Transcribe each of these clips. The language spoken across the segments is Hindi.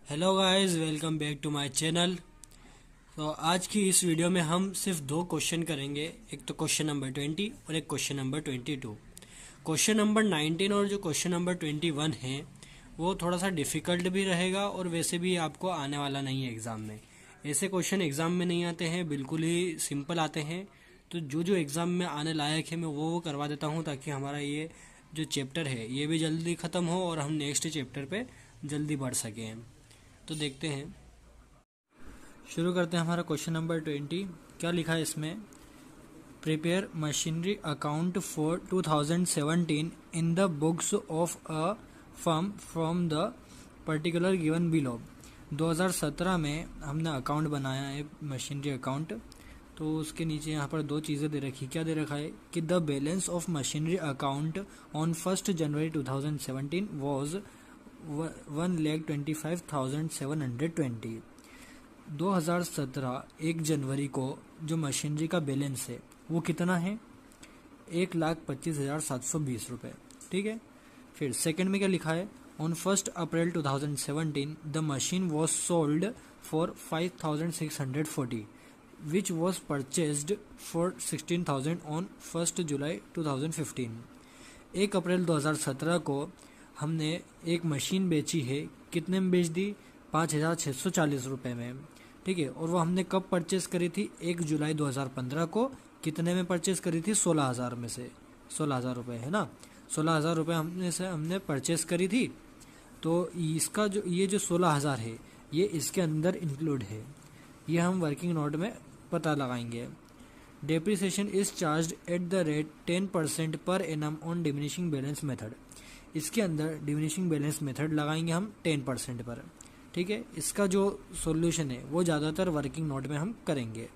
Hello guys, welcome back to my channel. तो आज की इस वीडियो में हम सिर्फ दो क्वेश्चन करेंगे। एक तो क्वेश्चन नंबर 20 और एक क्वेश्चन नंबर 22। क्वेश्चन नंबर 19 और जो क्वेश्चन नंबर 21 है वो थोड़ा सा डिफ़िकल्ट भी रहेगा और वैसे भी आपको आने वाला नहीं है एग्ज़ाम में। ऐसे क्वेश्चन एग्ज़ाम में नहीं आते हैं, बिल्कुल ही सिंपल आते हैं। तो जो जो एग्ज़ाम में आने लायक है मैं वो करवा देता हूँ, ताकि हमारा ये जो चैप्टर है ये भी जल्दी ख़त्म हो और हम नेक्स्ट चैप्टर पे जल्दी बढ़ सकें। तो देखते हैं, शुरू करते हैं हमारा क्वेश्चन नंबर 20। क्या लिखा है इसमें? Prepare machinery account for 2017 in the books of a firm from the particular given below. 2017 में हमने अकाउंट बनाया है, मशीनरी अकाउंट। तो उसके नीचे यहाँ पर दो चीज़ें दे रखी। क्या दे रखा है कि the balance of machinery account on 1 January 2017 was 1,25,720। 2017 1 जनवरी को जो मशीनरी का बैलेंस है वो कितना है? 1,25,720 रुपये। ठीक है। फिर सेकंड में क्या लिखा है? On 1 April 2017 the machine was sold for 5,640 which was purchased for 16,000 on 1 जुलाई 2015। 1 अप्रैल 2017 को हमने एक मशीन बेची है। कितने में बेच दी? 5,640 रुपये में। ठीक है। और वो हमने कब परचेस करी थी? 1 जुलाई 2015 को। कितने में परचेस करी थी? 16,000 में से। 16,000 रुपये है ना। 16,000 रुपये हमने परचेस करी थी। तो इसका जो ये जो 16,000 है ये इसके अंदर इंक्लूड है। ये हम वर्किंग नोट में पता लगाएंगे। Depreciation is charge at the rate 10% per annum on diminishing balance method. इसके अंदर डिमिनिशिंग बैलेंस मेथड लगाएंगे हम 10% पर। ठीक है। इसका जो सॉल्यूशन है वो ज़्यादातर वर्किंग नोट में हम करेंगे।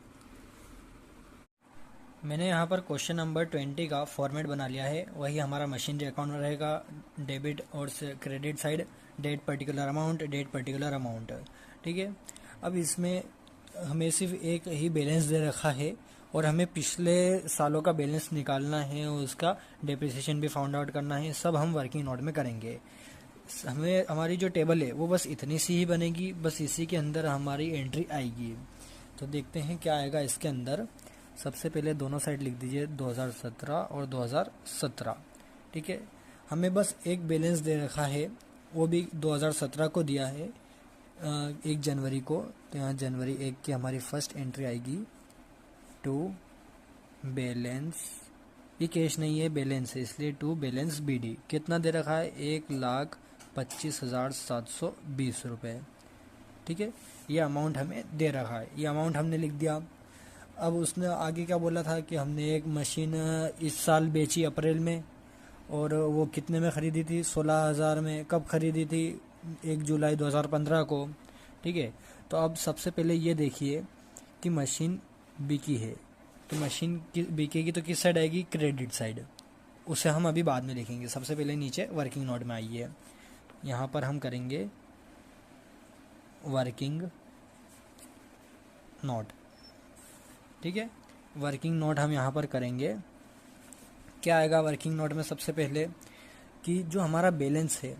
मैंने यहाँ पर क्वेश्चन नंबर 20 का फॉर्मेट बना लिया है। वही हमारा मशीनरी अकाउंट में रहेगा। डेबिट और credit side, date particular amount, date particular amount. ठीक है। अब इसमें हमें सिर्फ एक ही बैलेंस दे रखा है और हमें पिछले सालों का बैलेंस निकालना है और उसका डेप्रिसिएशन भी फाउंड आउट करना है। सब हम वर्किंग नोट में करेंगे। हमें हमारी जो टेबल है वो बस इतनी सी ही बनेगी, बस इसी के अंदर हमारी एंट्री आएगी। तो देखते हैं क्या आएगा इसके अंदर। सबसे पहले दोनों साइड लिख दीजिए 2017 और 2017। ठीक है। हमें बस एक बैलेंस दे रखा है, वो भी 2017 को दिया है 1 जनवरी को। तो यहाँ जनवरी 1 की हमारी फर्स्ट एंट्री आएगी। टू बैलेंस, ये कैश नहीं है, बैलेंस है, इसलिए टू बैलेंस BD। कितना दे रखा है? 1,25,720 रुपये। ठीक है। ये अमाउंट हमें दे रखा है, ये अमाउंट हमने लिख दिया। अब उसने आगे क्या बोला था कि हमने एक मशीन इस साल बेची अप्रैल में, और वो कितने में ख़रीदी थी? 16,000 में। कब ख़रीदी थी? 1 जुलाई 2015 को। ठीक है। तो अब सबसे पहले ये देखिए कि मशीन बिकी है, तो मशीन की बिकेगी तो किस साइड आएगी? Credit side. उसे हम अभी बाद में लिखेंगे। सबसे पहले नीचे वर्किंग नोट में आइए, यहाँ पर हम करेंगे वर्किंग नोट। ठीक है। वर्किंग नोट हम यहाँ पर करेंगे। क्या आएगा वर्किंग नोट में? सबसे पहले कि जो हमारा बैलेंस है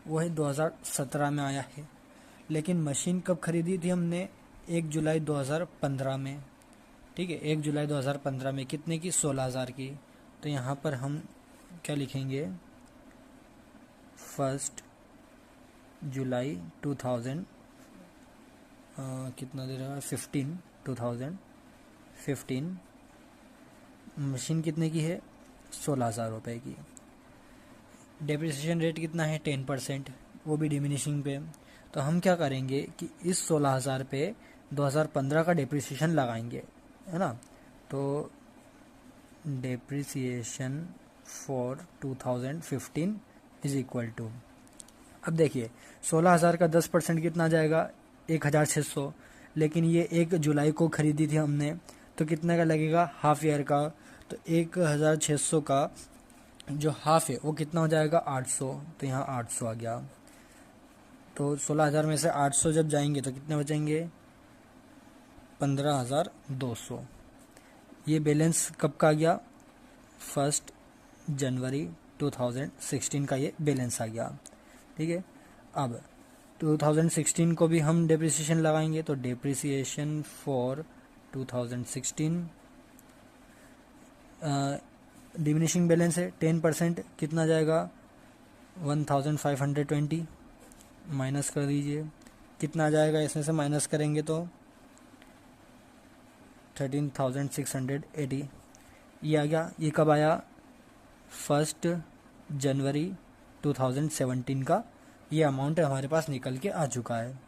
वो है 2017 में आया है, लेकिन मशीन कब खरीदी थी हमने? 1 जुलाई 2015 में। ठीक है। 1 जुलाई 2015 में कितने की? 16,000 की। तो यहाँ पर हम क्या लिखेंगे? 1 जुलाई 2000 कितना दे रहा है? 2015 मशीन कितने की है? 16,000 रुपये की। डेप्रिसिएशन रेट कितना है? 10%, वो भी डिमिनिशिंग पे। तो हम क्या करेंगे कि इस 16,000 पे 2015 का डेप्रिसिएशन लगाएंगे, है ना। तो depreciation for 2015 is equal to, अब देखिए 16,000 का 10% कितना जाएगा? 1,600। लेकिन ये 1 जुलाई को खरीदी थी हमने, तो कितने का लगेगा? हाफ ईयर का। तो 1,600 का जो हाफ है वो कितना हो जाएगा? 800। तो यहाँ 800 आ गया। तो 16,000 में से 800 जब जाएंगे तो कितने बचेंगे? 15,200। ये बैलेंस कब का आ गया? 1 जनवरी 2016 का ये बैलेंस आ गया। ठीक है। अब 2016 को भी हम डेप्रिसिएशन लगाएंगे, तो डेप्रिसिएशन फॉर 2016, डिमिनिशिंग बैलेंस है 10%, कितना जाएगा 1520, माइनस कर दीजिए, कितना जाएगा इसमें से माइनस करेंगे तो 13,680, ये आ गया। ये कब आया? 1 जनवरी 2017 का ये अमाउंट हमारे पास निकल के आ चुका है।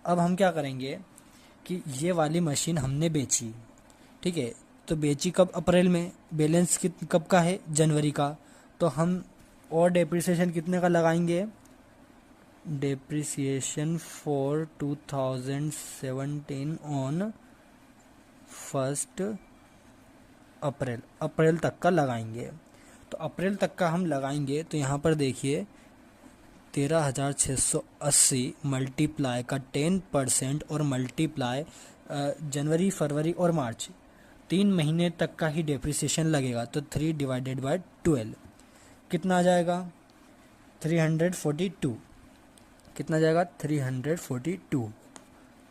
अब हम क्या करेंगे कि ये वाली मशीन हमने बेची, ठीक है, तो बेची कब? अप्रैल में। बैलेंस कब का है? जनवरी का। तो हम और डेप्रिसिएशन कितने का लगाएंगे? डेप्रिसिएशन फॉर 2017 ऑन 1 अप्रैल तक का लगाएंगे। तो अप्रैल तक का हम लगाएंगे तो यहाँ पर देखिए 13,680 मल्टीप्लाई का 10% और मल्टीप्लाई जनवरी, फरवरी और मार्च 3 महीने तक का ही डेप्रिसिएशन लगेगा। तो 3 डिवाइडेड बाय 12 कितना आ जाएगा? 342। कितना जाएगा? 342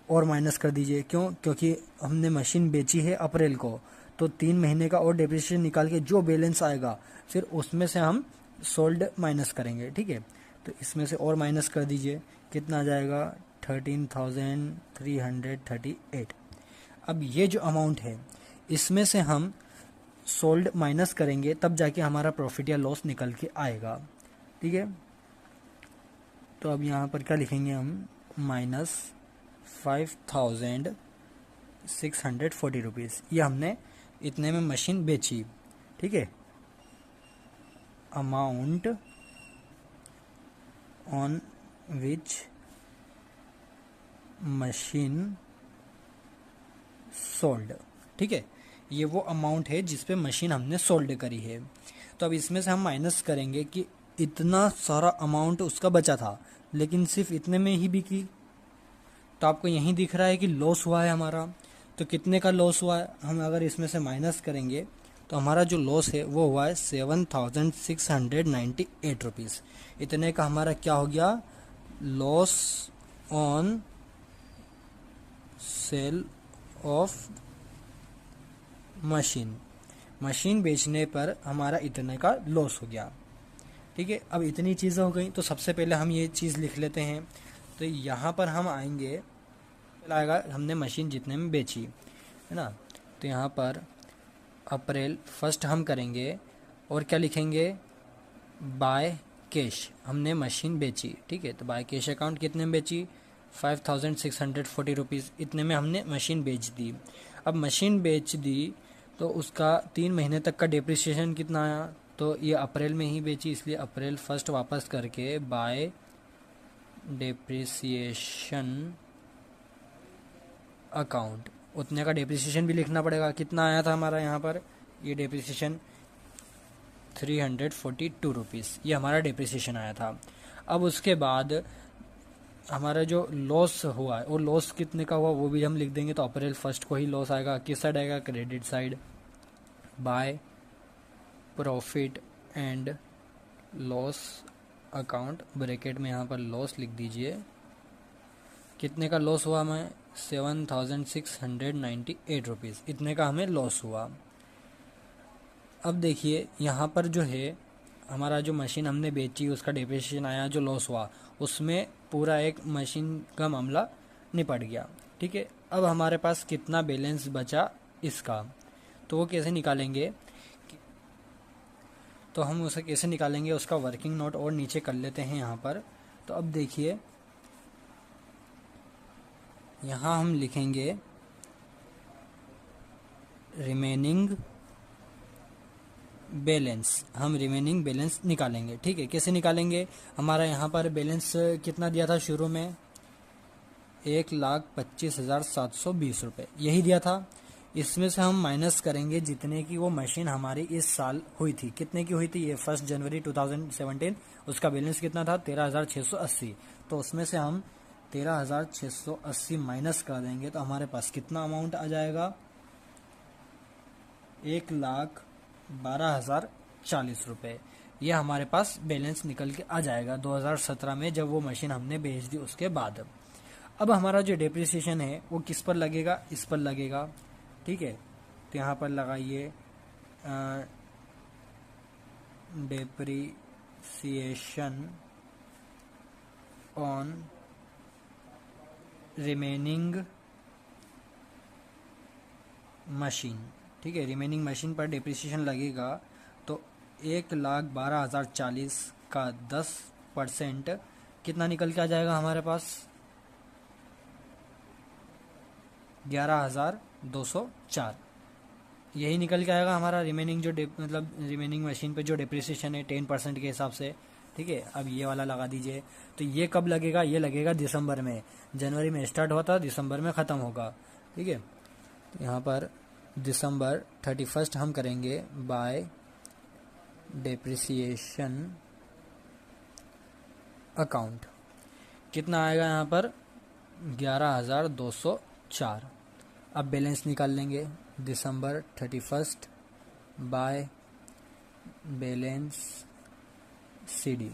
और माइनस कर दीजिए। क्यों? क्योंकि हमने मशीन बेची है अप्रैल को, तो 3 महीने का और डेप्रिसिएशन निकाल के जो बैलेंस आएगा फिर उसमें से हम सोल्ड माइनस करेंगे, ठीक है। तो इसमें से और माइनस कर दीजिए, कितना आ जाएगा? 13,338। अब ये जो अमाउंट है इसमें से हम सोल्ड माइनस करेंगे, तब जाके हमारा प्रॉफिट या लॉस निकल के आएगा, ठीक है। तो अब यहाँ पर क्या लिखेंगे हम? -5,640 रुपीज़, ये हमने इतने में मशीन बेची, ठीक है। Amount on which machine sold, ठीक है, ये वो अमाउंट है जिस पे मशीन हमने सोल्ड करी है। तो अब इसमें से हम माइनस करेंगे कि इतना सारा अमाउंट उसका बचा था लेकिन सिर्फ इतने में ही बिकी, तो आपको यहीं दिख रहा है कि लॉस हुआ है हमारा। तो कितने का लॉस हुआ है? हम अगर इसमें से माइनस करेंगे तो हमारा जो लॉस है वो हुआ है 7,698 रुपीज़। इतने का हमारा क्या हो गया? Loss on sale of machine बेचने पर हमारा इतने का लॉस हो गया, ठीक है। अब इतनी चीज़ें हो गई, तो सबसे पहले हम ये चीज़ लिख लेते हैं। तो यहाँ पर हम आएंगे, आएगा हमने मशीन जितने में बेची है ना, तो यहाँ पर अप्रैल 1 हम करेंगे और क्या लिखेंगे? बाय कैश, हमने मशीन बेची, ठीक है। तो बाय कैश अकाउंट कितने में बेची? 5,640 रुपीज़, इतने में हमने मशीन बेच दी। अब मशीन बेच दी तो उसका 3 महीने तक का डेप्रिसिएशन कितना आया? तो ये अप्रैल में ही बेची, इसलिए अप्रैल 1 वापस करके बाय डेप्रिसिएशन अकाउंट, उतने का डेप्रिसिएशन भी लिखना पड़ेगा। कितना आया था हमारा यहाँ पर? ये डेप्रिसिएशन 342 रुपीज़, ये हमारा डेप्रिसिएशन आया था। अब उसके बाद हमारा जो लॉस हुआ है वो लॉस कितने का हुआ वो भी हम लिख देंगे। तो अप्रैल 1 को ही लॉस आएगा, किस साइड आएगा? Credit side. By profit and loss account, bracket में यहाँ पर लॉस लिख दीजिए। कितने का लॉस हुआ हमें? 7,698 रुपीज़, इतने का हमें लॉस हुआ। अब देखिए यहाँ पर जो है हमारा जो मशीन हमने बेची उसका डेप्रिसिएशन आया, जो लॉस हुआ उसमें पूरा एक मशीन का मामला निपट गया, ठीक है। अब हमारे पास कितना बैलेंस बचा इसका, तो वो कैसे निकालेंगे? तो हम उसे कैसे निकालेंगे उसका वर्किंग नोट और नीचे कर लेते हैं यहाँ पर। तो अब देखिए यहाँ हम लिखेंगे रिमेनिंग बैलेंस, हम रिमेनिंग बैलेंस निकालेंगे, ठीक है। कैसे निकालेंगे? हमारा यहाँ पर बैलेंस कितना दिया था शुरू में? 1,25,720 रुपये, यही दिया था। इसमें से हम माइनस करेंगे जितने की वो मशीन हमारी इस साल हुई थी। कितने की हुई थी? ये 1 जनवरी 2017, उसका बैलेंस कितना था? 13,680। तो उसमें से हम 13,680 माइनस कर देंगे तो हमारे पास कितना अमाउंट आ जाएगा? 1,12,040 रुपये। ये हमारे पास बैलेंस निकल के आ जाएगा 2017 में जब वो मशीन हमने बेच दी उसके बाद। अब हमारा जो डेप्रिसिएशन है वो किस पर लगेगा, इस पर लगेगा। ठीक है, तो यहाँ पर लगाइए डेप्रिसिएशन ऑन रिमेनिंग मशीन। ठीक है, रिमेनिंग मशीन पर डेप्रिसिएशन लगेगा तो 1,12,040 का 10% कितना निकल के आ जाएगा हमारे पास, 11,204। यही निकल के आएगा हमारा रिमेनिंग जो मतलब रिमेनिंग मशीन पे जो डेप्रिसिएशन है 10% के हिसाब से। ठीक है, अब ये वाला लगा दीजिए। तो ये कब लगेगा, ये लगेगा दिसंबर में। जनवरी में स्टार्ट होता, दिसंबर में ख़त्म होगा। ठीक है, तो यहाँ पर दिसंबर 31 हम करेंगे बाय डेप्रिसिएशन अकाउंट। कितना आएगा यहाँ पर, 11,204। अब बैलेंस निकाल लेंगे, दिसंबर 31 बाय बैलेंस CD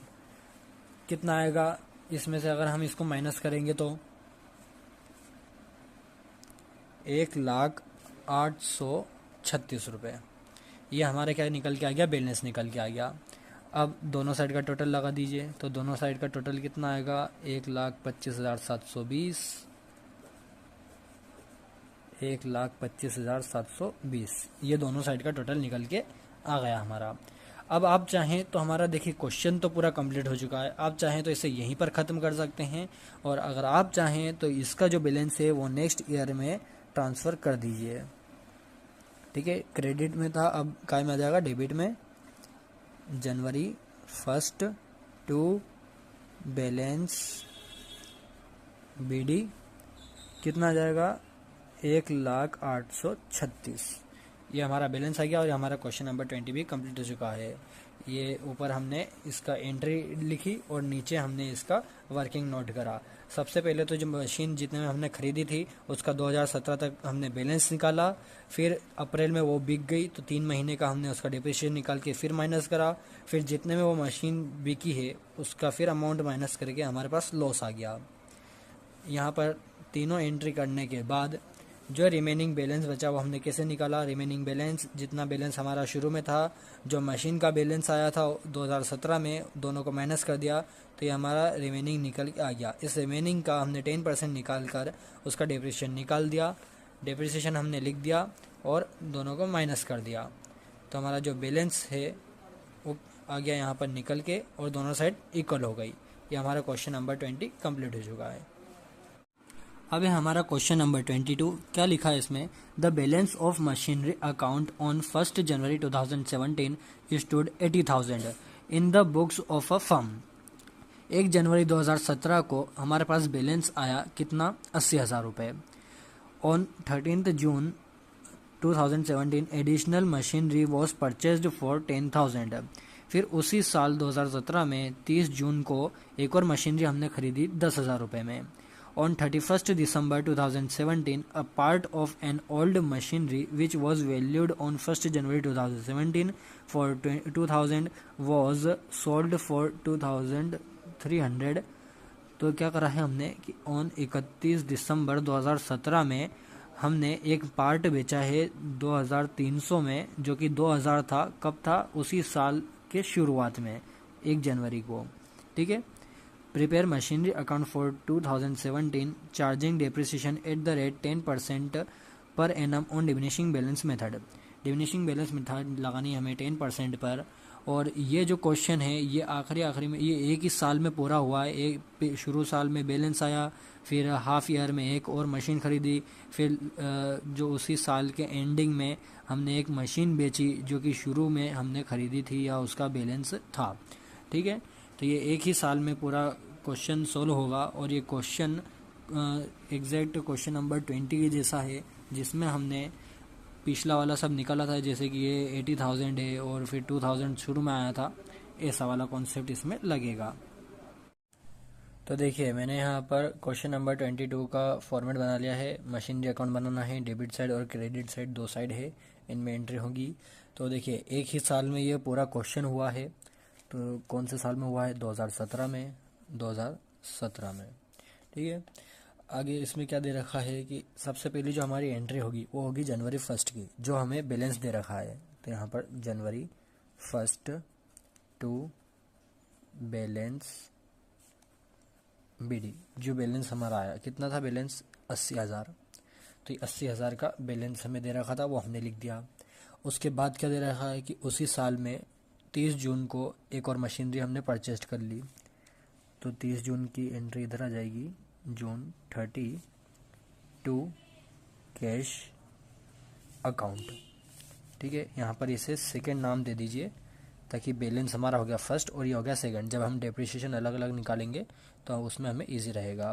कितना आएगा। इसमें से अगर हम इसको माइनस करेंगे तो 1,08,36 रुपये। ये हमारे क्या निकल के आ गया, बैलेंस निकल के आ गया। अब दोनों साइड का टोटल लगा दीजिए, तो दोनों साइड का टोटल कितना आएगा, 1,25,720, 1,25,720। ये दोनों साइड का टोटल निकल के आ गया हमारा। अब आप चाहें तो हमारा देखिए क्वेश्चन तो पूरा कंप्लीट हो चुका है। आप चाहें तो इसे यहीं पर ख़त्म कर सकते हैं, और अगर आप चाहें तो इसका जो बैलेंस है वो नेक्स्ट ईयर में ट्रांसफ़र कर दीजिए। ठीक है, क्रेडिट में था, अब काय में आ जाएगा, डेबिट में। जनवरी 1 टू बैलेंस BD कितना आ जाएगा, 1,08,36। ये हमारा बैलेंस आ गया, और ये हमारा क्वेश्चन नंबर 20 भी कंप्लीट हो चुका है। ये ऊपर हमने इसका एंट्री लिखी और नीचे हमने इसका वर्किंग नोट करा। सबसे पहले तो जो मशीन जितने में हमने खरीदी थी उसका 2017 तक हमने बैलेंस निकाला, फिर अप्रैल में वो बिक गई तो 3 महीने का हमने उसका डिप्रिसिएशन निकाल के फिर माइनस करा, फिर जितने में वो मशीन बिकी है उसका फिर अमाउंट माइनस करके हमारे पास लॉस आ गया। यहाँ पर तीनों एंट्री करने के बाद जो रिमेनिंग बैलेंस बचा वो हमने कैसे निकाला, रिमेनिंग बैलेंस जितना बैलेंस हमारा शुरू में था, जो मशीन का बैलेंस आया था 2017 में, दोनों को माइनस कर दिया तो ये हमारा रिमेनिंग निकल के आ गया। इस रिमेनिंग का हमने 10% निकाल कर उसका डेप्रिसिएशन निकाल दिया, डेप्रिसिएशन हमने लिख दिया और दोनों को माइनस कर दिया, तो हमारा जो बैलेंस है वो आ गया यहाँ पर निकल के, और दोनों साइड इक्वल हो गई। ये हमारा क्वेश्चन नंबर 20 कंप्लीट हो चुका है। अब है हमारा क्वेश्चन नंबर 22। क्या लिखा है इसमें, the balance of machinery account on 1 January 2017 stood 80,000 in the books of a firm. 1 जनवरी 2017 को हमारे पास बैलेंस आया कितना, 80,000 रुपये। On 13 June 2017 additional machinery was purchased for 10,000। फिर उसी साल 2017 में 30 जून को एक और मशीनरी हमने खरीदी 10,000 रुपये में। On 31st December 2017, a part of an old machinery which was valued on 1st January 2017 for 2,000 was sold for 2,300। तो क्या करा है हमने कि on 31 दिसंबर 2017 में हमने एक पार्ट बेचा है 2,300 में, जो कि 2,000 था। कब था, उसी साल के शुरुआत में 1 जनवरी को। ठीक है, prepare machinery account for 2017 charging depreciation at the rate 10% per annum on diminishing balance method. Diminishing balance method लगानी हमें 10% पर। और ये जो क्वेश्चन है ये आखिरी में ये एक ही साल में पूरा हुआ है। एक शुरू साल में बैलेंस आया, फिर हाफ ईयर में एक और मशीन खरीदी, फिर जो उसी साल के एंडिंग में हमने एक मशीन बेची जो कि शुरू में हमने खरीदी थी या उसका बैलेंस था। ठीक है, तो ये एक ही साल में पूरा क्वेश्चन सोल्व होगा। और ये क्वेश्चन एग्जैक्ट क्वेश्चन नंबर 20 के जैसा है, जिसमें हमने पिछला वाला सब निकाला था, जैसे कि ये 80,000 है और फिर 2,000 शुरू में आया था, ऐसा वाला कॉन्सेप्ट इसमें लगेगा। तो देखिए मैंने यहाँ पर क्वेश्चन नंबर 22 का फॉर्मेट बना लिया है। मशीनरी अकाउंट बनाना है, डेबिट साइड और क्रेडिट साइड 2 साइड है, इनमें एंट्री होगी। तो देखिए एक ही साल में ये पूरा क्वेश्चन हुआ है। तो कौन से साल में हुआ है? 2017 में, 2017 में। ठीक है, आगे इसमें क्या दे रखा है कि सबसे पहली जो हमारी एंट्री होगी वो होगी जनवरी 1 की, जो हमें बैलेंस दे रखा है। तो यहाँ पर जनवरी 1 टू बैलेंस बीडी, जो बैलेंस हमारा आया कितना था? बैलेंस 80,000। तो ये 80,000 का बैलेंस हमें दे रखा था, वो हमने लिख दिया। उसके बाद क्या दे रखा है कि उसी साल में 30 जून को एक और मशीनरी हमने परचेज कर ली। तो 30 जून की एंट्री इधर आ जाएगी, जून 30 टू कैश अकाउंट। ठीक है, यहाँ पर इसे सेकंड नाम दे दीजिए, ताकि बैलेंस हमारा हो गया फर्स्ट और ये हो गया सेकंड। जब हम डेप्रिसिएशन अलग अलग निकालेंगे तो उसमें हमें इजी रहेगा।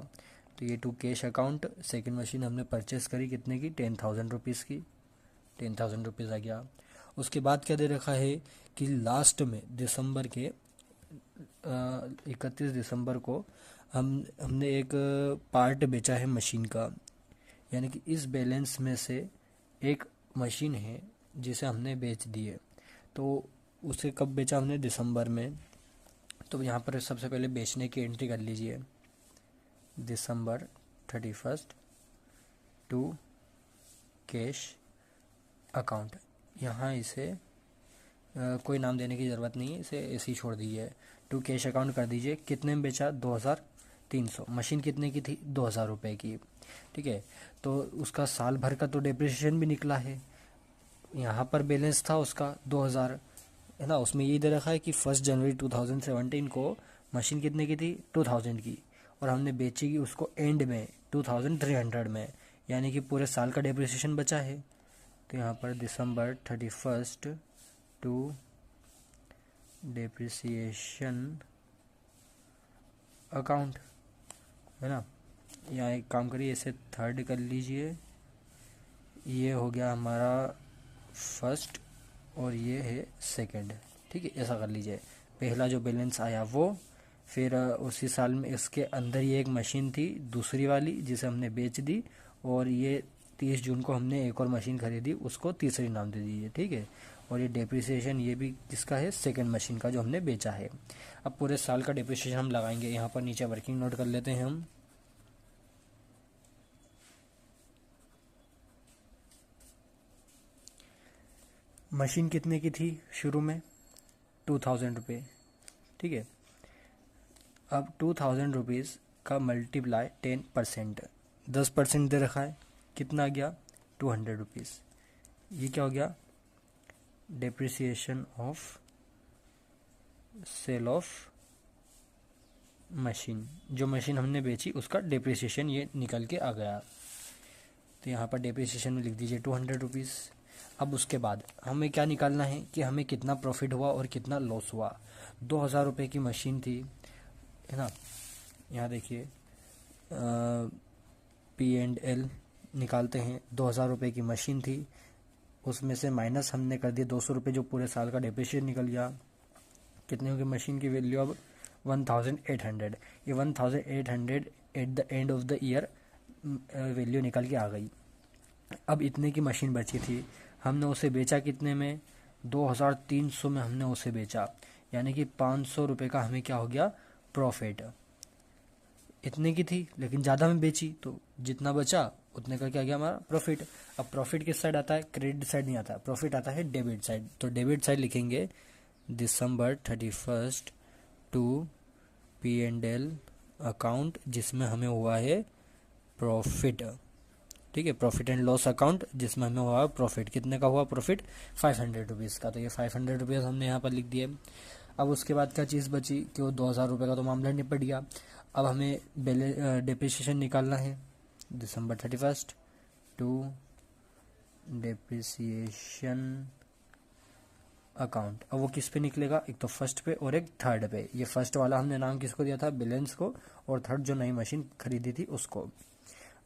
तो ये to cash account, second machine हमने परचेस करी कितने की? 10,000 रुपीज़ की, 10,000 रुपीज़ आ गया। उसके बाद क्या दे रखा है कि लास्ट में दिसंबर के 31 दिसंबर को हमने एक पार्ट बेचा है मशीन का, यानी कि इस बैलेंस में से एक मशीन है जिसे हमने बेच दी है। तो उसे कब बेचा हमने? दिसंबर में। तो यहाँ पर सबसे पहले बेचने की एंट्री कर लीजिए, दिसंबर 31 टू कैश अकाउंट। यहाँ इसे कोई नाम देने की ज़रूरत नहीं है, इसे ऐसे ही छोड़ दीजिए। टू कैश अकाउंट कर दीजिए। कितने में बेचा? 2,300। मशीन कितने की थी? 2,000 रुपये की। ठीक है, तो उसका साल भर का तो डेप्रिसिएशन भी निकला है। यहाँ पर बैलेंस था उसका 2,000, है ना। उसमें ये दे रखा है कि 1 जनवरी 2017 को मशीन कितने की थी? 2,000 की, और हमने बेची की उसको एंड में 2,300 में, यानी कि पूरे साल का डेप्रिसिएशन बचा है। तो यहाँ पर दिसंबर 31 टू डेप्रिसिएशन अकाउंट, है ना। यहाँ एक काम करिए, इसे थर्ड कर लीजिए। ये हो गया हमारा फर्स्ट और ये है सेकंड। ठीक है, ऐसा कर लीजिए। पहला जो बैलेंस आया वो, फिर उसी साल में इसके अंदर ये एक मशीन थी दूसरी वाली जिसे हमने बेच दी, और ये 30 जून को हमने एक और मशीन खरीदी, उसको तीसरी नाम दे दीजिए। ठीक है, और ये डेप्रिसिएशन ये भी किसका है? सेकंड मशीन का, जो हमने बेचा है। अब पूरे साल का डेप्रिसिएशन हम लगाएंगे। यहाँ पर नीचे वर्किंग नोट कर लेते हैं हम। मशीन कितने की थी शुरू में? 2,000 रुपये। ठीक है, अब 2,000 रुपीज़ का मल्टीप्लाई 10%, 10% दे रखा है। कितना आ गया? 200 रुपीज़। ये क्या हो गया? Depreciation of sale of machine, जो मशीन हमने बेची उसका डेप्रिसिएशन ये निकल के आ गया। तो यहाँ पर डेप्रिसिएशन में लिख दीजिए 200 रुपीज़। अब उसके बाद हमें क्या निकालना है कि हमें कितना प्रॉफिट हुआ और कितना लॉस हुआ। 2,000 रुपये की मशीन थी, है ना। यहाँ देखिए P&L निकालते हैं। 2,000 रुपये की मशीन थी, उसमें से माइनस हमने कर दिया 200 रुपये, जो पूरे साल का डेप्रिसिएशन निकल गया। कितने होगी मशीन की वैल्यू? अब 1,800। ये 1,800 at the end of the year value निकल के आ गई। अब इतने की मशीन बची थी, हमने उसे बेचा कितने में? 2,300 में हमने उसे बेचा, यानी कि 500 रुपये का हमें क्या हो गया? प्रॉफिट। इतने की थी लेकिन ज़्यादा में बेची, तो जितना बचा उतने का क्या गया? हमारा प्रॉफिट। अब प्रॉफिट किस साइड आता है? क्रेडिट साइड नहीं आता, प्रॉफिट आता है डेबिट साइड। तो डेबिट साइड लिखेंगे दिसंबर 31 टू P&L अकाउंट, जिसमें हमें हुआ है प्रॉफिट। ठीक है, प्रॉफिट एंड लॉस अकाउंट, जिसमें हमें हुआ प्रॉफिट। कितने का हुआ प्रॉफिट? 500 रुपीज़ का। तो ये 500 रुपीज़ हमने यहाँ पर लिख दिए। अब उसके बाद क्या चीज़ बची कि वो 2,000 रुपये का तो मामला निपट गया। अब हमें डेप्रिसिएशन निकालना है। दिसंबर 31 टू डेप्रिसिएशन अकाउंट। अब वो किस पे निकलेगा? एक तो फर्स्ट पे और एक थर्ड पे। ये फर्स्ट वाला हमने नाम किसको दिया था? बैलेंस को, और थर्ड जो नई मशीन खरीदी थी उसको।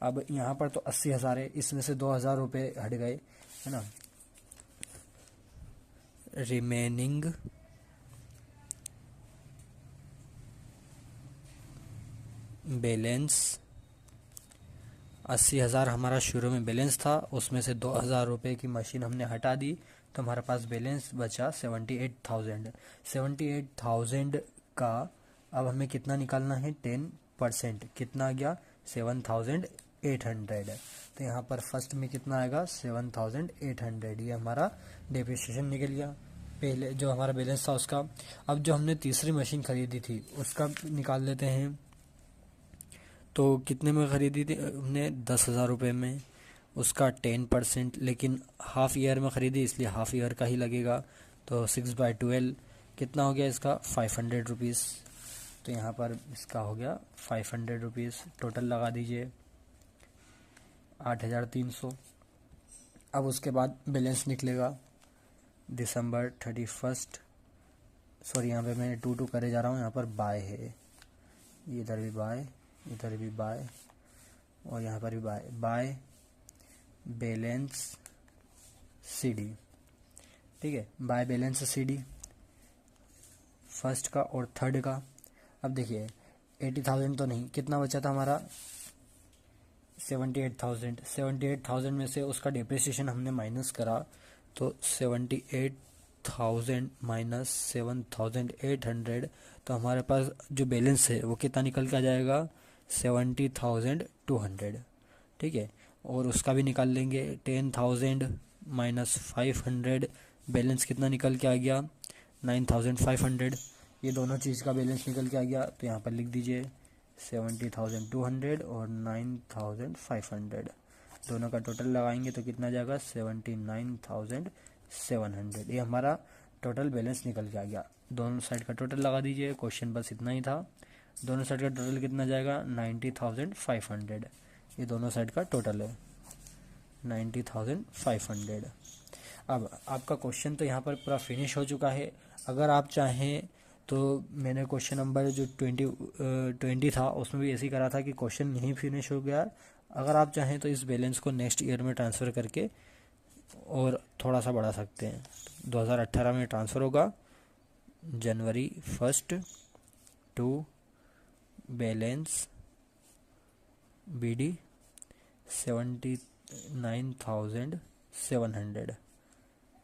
अब यहाँ पर तो 80,000 है, इसमें से 2,000 रुपये हट गए, है ना। रिमेनिंग बैलेंस 80,000 हमारा शुरू में बैलेंस था, उसमें से 2,000 रुपये की मशीन हमने हटा दी, तो हमारे पास बैलेंस बचा 78,000। 78,000 का अब हमें कितना निकालना है, 10%। कितना आ गया, 7,800। तो यहाँ पर फर्स्ट में कितना आएगा, 7,800। ये हमारा डेप्रिसिएशन निकल गया पहले जो हमारा बैलेंस था उसका। अब जो हमने तीसरी मशीन खरीदी थी उसका निकाल लेते हैं। तो कितने में खरीदी थी हमने, 10,000 रुपये में। उसका 10%, लेकिन हाफ ईयर में ख़रीदी इसलिए हाफ ईयर का ही लगेगा। तो 6/12 कितना हो गया इसका, 500 रुपीज़। तो यहाँ पर इसका हो गया 500 रुपीज़। टोटल लगा दीजिए 8,300। अब उसके बाद बैलेंस निकलेगा दिसंबर 31, सॉरी यहाँ पे मैं 2 करे जा रहा हूँ, यहाँ पर बाय है, इधर भी बाय, इधर भी बाय, और यहाँ पर भी बाय बैलेंस CD। ठीक है, बाय बैलेंस CD फर्स्ट का और थर्ड का। अब देखिए 80,000 तो नहीं, कितना बचा था हमारा, 78,000। 78,000 में से उसका डिप्रिसिएशन हमने माइनस करा, तो 78,000 माइनस 7,800, तो हमारे पास जो बैलेंस है वो कितना निकल के आ जाएगा, 70,200। ठीक है, और उसका भी निकाल लेंगे, 10,000 माइनस 500, बैलेंस कितना निकल के आ गया, 9,500। ये दोनों चीज़ का बैलेंस निकल के आ गया, तो यहाँ पर लिख दीजिए 70,200 और 9,500, दोनों का टोटल लगाएंगे तो कितना जाएगा, 79,700। ये हमारा टोटल बैलेंस निकल के आ गया। दोनों साइड का टोटल लगा दीजिए, क्वेश्चन बस इतना ही था। दोनों साइड का टोटल कितना जाएगा, 90,500। ये दोनों साइड का टोटल है 90,500। अब आपका क्वेश्चन तो यहाँ पर पूरा फिनिश हो चुका है। अगर आप चाहें तो मैंने क्वेश्चन नंबर जो 20 था उसमें भी ऐसे ही करा था कि क्वेश्चन यहीं फिनिश हो गया। अगर आप चाहें तो इस बैलेंस को नेक्स्ट ईयर में ट्रांसफ़र करके और थोड़ा सा बढ़ा सकते हैं। 2018 में ट्रांसफ़र होगा, जनवरी 1 टू बैलेंस BD 79,700।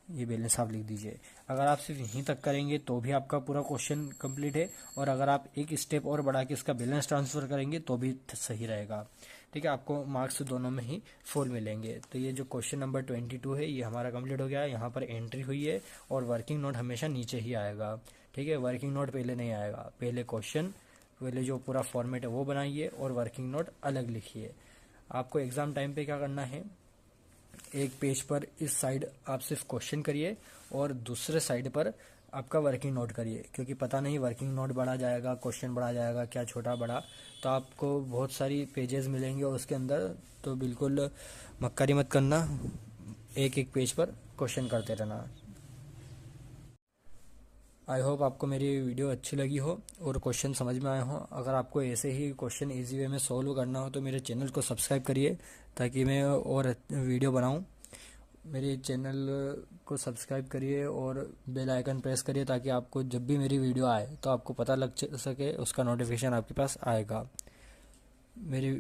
ये बैलेंस आप लिख दीजिए। अगर आप सिर्फ यहीं तक करेंगे तो भी आपका पूरा क्वेश्चन कंप्लीट है, और अगर आप एक स्टेप और बढ़ा के इसका बैलेंस ट्रांसफ़र करेंगे तो भी सही रहेगा। ठीक है, आपको मार्क्स दोनों में ही फुल मिलेंगे। तो ये जो क्वेश्चन नंबर 22 है ये हमारा कंप्लीट हो गया है। यहाँ पर एंट्री हुई है और वर्किंग नोट हमेशा नीचे ही आएगा। ठीक है, वर्किंग नोट पहले नहीं आएगा, पहले क्वेश्चन, पहले जो पूरा फॉर्मेट है वो बनाइए और वर्किंग नोट अलग लिखिए। आपको एग्ज़ाम टाइम पे क्या करना है, एक पेज पर इस साइड आप सिर्फ क्वेश्चन करिए और दूसरे साइड पर आपका वर्किंग नोट करिए, क्योंकि पता नहीं वर्किंग नोट बढ़ा जाएगा, क्वेश्चन बढ़ा जाएगा, क्या छोटा बड़ा, तो आपको बहुत सारी पेजेस मिलेंगे उसके अंदर। तो बिल्कुल मक्कारी मत करना, एक एक पेज पर क्वेश्चन करते रहना। आई होप आपको मेरी वीडियो अच्छी लगी हो और क्वेश्चन समझ में आए हो। अगर आपको ऐसे ही क्वेश्चन इजी वे में सॉल्व करना हो तो मेरे चैनल को सब्सक्राइब करिए ताकि मैं और वीडियो बनाऊं। मेरे चैनल को सब्सक्राइब करिए और बेल आइकन प्रेस करिए ताकि आपको जब भी मेरी वीडियो आए तो आपको पता लग सके, उसका नोटिफिकेशन आपके पास आएगा। मेरी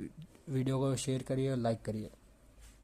वीडियो को शेयर करिए और लाइक करिए।